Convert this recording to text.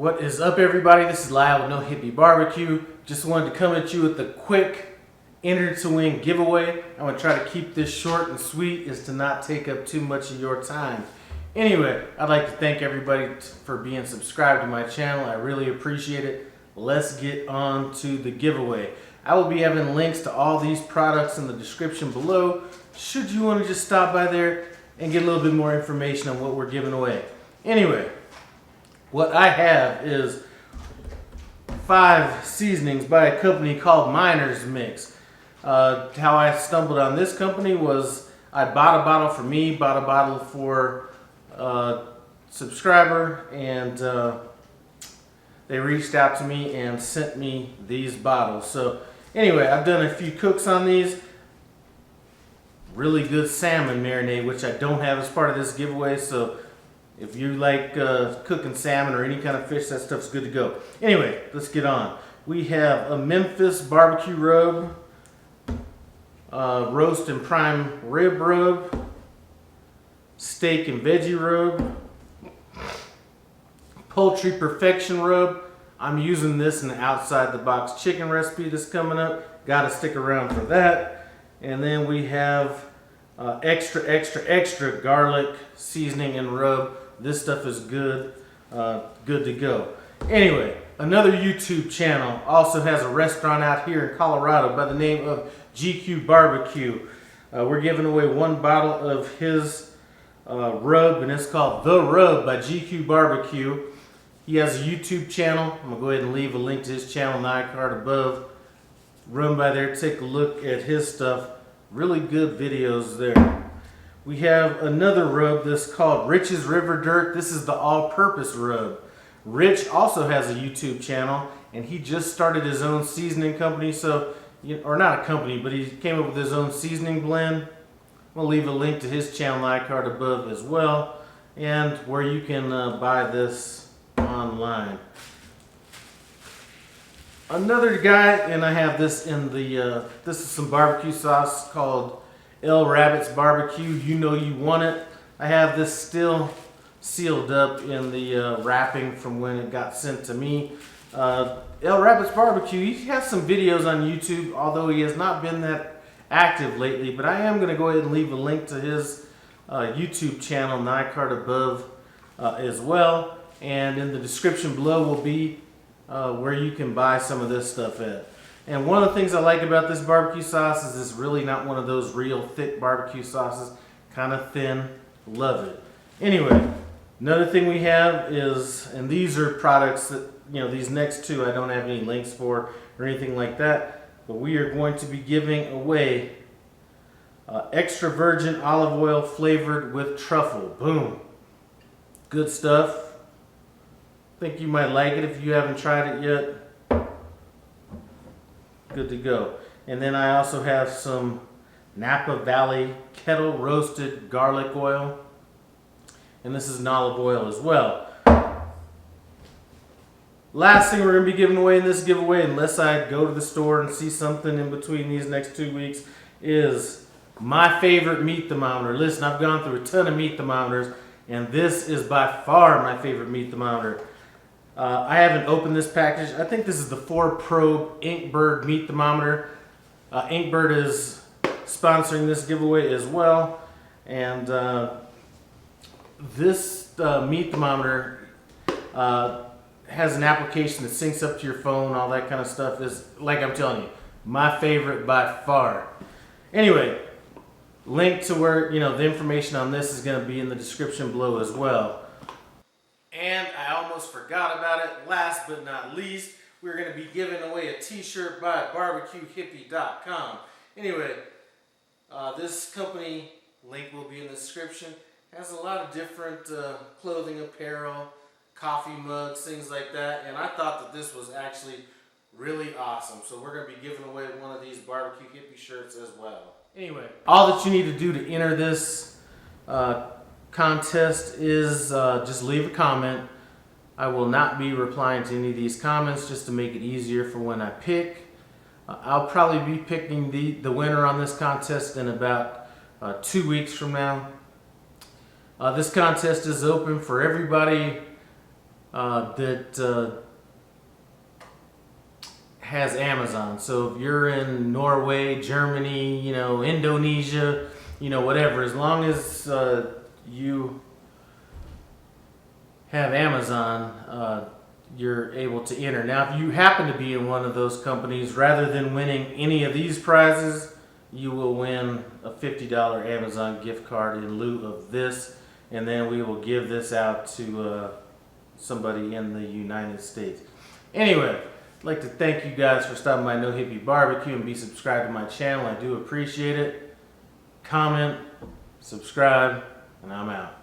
What is up, everybody? This is Lyle with No Hippie BBQ. Just wanted to come at you with a quick enter to win giveaway. I'm going to try to keep this short and sweet as to not take up too much of your time. Anyway, I'd like to thank everybody for being subscribed to my channel. I really appreciate it. Let's get on to the giveaway. I will be having links to all these products in the description below, should you want to just stop by there and get a little bit more information on what we're giving away. Anyway, what I have is 5 seasonings by a company called Miner's Mix. How I stumbled on this company was I bought a bottle for me, bought a bottle for a subscriber, and they reached out to me and sent me these bottles. So anyway, I've done a few cooks on these. Really good salmon marinade, which I don't have as part of this giveaway, so if you like cooking salmon or any kind of fish, that stuff's good to go. Anyway, let's get on. We have a Memphis barbecue rub, roast and prime rib rub, steak and veggie rub, poultry perfection rub. I'm using this in the outside the box chicken recipe that's coming up. Gotta stick around for that. And then we have extra garlic seasoning and rub. This stuff is good, good to go. Anyway, another YouTube channel also has a restaurant out here in Colorado by the name of BBQ BBQ. We're giving away 1 bottle of his rub, and it's called The Rub by BBQ BBQ. He has a YouTube channel. I'm gonna go ahead and leave a link to his channel in the iCard above. Run by there, take a look at his stuff. Really good videos there. We have another rub that's called Rich's River Dirt. This is the all-purpose rub. Rich also has a YouTube channel, and he just started his own seasoning company. So, or not a company, but he came up with his own seasoning blend. We'll leave a link to his channel in the iCard above as well, and where you can buy this online. Another guy, and I have this in the, this is some barbecue sauce called Rabbits BBQ. You know you want it. I have this still sealed up in the wrapping from when it got sent to me. Rabbits BBQ, he has some videos on YouTube, although he has not been that active lately, but I am going to go ahead and leave a link to his YouTube channel in the iCard above as well, and in the description below will be where you can buy some of this stuff at. And one of the things I like about this barbecue sauce is it's really not one of those real thick barbecue sauces. Kind of thin. Love it. Anyway, another thing we have is, and these are products that, these next 2 I don't have any links for or anything like that, but we are going to be giving away extra virgin olive oil flavored with truffle. Boom. Good stuff. Think you might like it if you haven't tried it yet. Good to go. And then I also have some Napa Valley kettle roasted garlic oil, and this is an olive oil as well. Last thing we're going to be giving away in this giveaway, unless I go to the store and see something in between these next 2 weeks, is my favorite meat thermometer. Listen, I've gone through a ton of meat thermometers, and this is by far my favorite meat thermometer. I haven't opened this package. I think this is the 4-probe Inkbird meat thermometer. Inkbird is sponsoring this giveaway as well. And this meat thermometer has an application that syncs up to your phone, all that kind of stuff. Is, like I'm telling you, my favorite by far. Anyway, link to where, the information on this is going to be in the description below as well. And I almost forgot about it. Last but not least, we're going to be giving away a t-shirt by BBQHippie.com. Anyway, this company, link will be in the description, has a lot of different clothing, apparel, coffee mugs, things like that. And I thought that this was actually really awesome. So we're going to be giving away one of these BBQ Hippie shirts as well. Anyway, all that you need to do to enter this contest is just leave a comment. I will not be replying to any of these comments just to make it easier for when I pick. I'll probably be picking the winner on this contest in about 2 weeks from now. This contest is open for everybody that has Amazon. So if you're in Norway, Germany, Indonesia, whatever, as long as you have Amazon, you're able to enter. Now, if you happen to be in one of those companies, rather than winning any of these prizes, you will win a $50 Amazon gift card in lieu of this, and then we will give this out to somebody in the United States. Anyway, I'd like to thank you guys for stopping by No Hippie BBQ and be subscribed to my channel. I do appreciate it. Comment, subscribe, and I'm out.